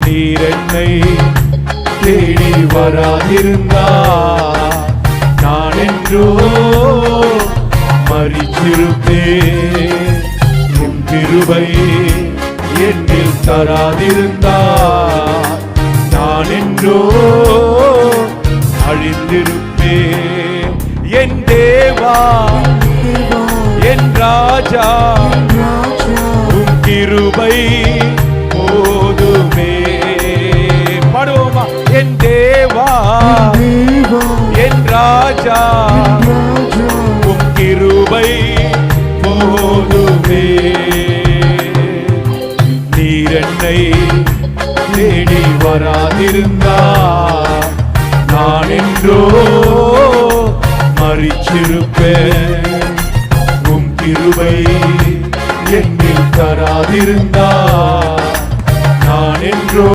நீர் என்னை தேடி வராதிருந்தார் நான் என்றோ மரித்திருப்பேன். உம் கிருபை என்னில் தராதிருந்தார் நான் என்றோ அழிந்திருப்பேன். என் தேவா என் ராஜா உம் கிருபை போதுமே. பாடுவோமா? என் தேவா என் ராஜா உம் கிருபை போதுமே. நீர் என்னை தேடி வராதிருந்தார் நான் என்றோ மரித்திருப்பேன். உம் கிருபை என்னில் தராதிருந்தார் நான் என்றோ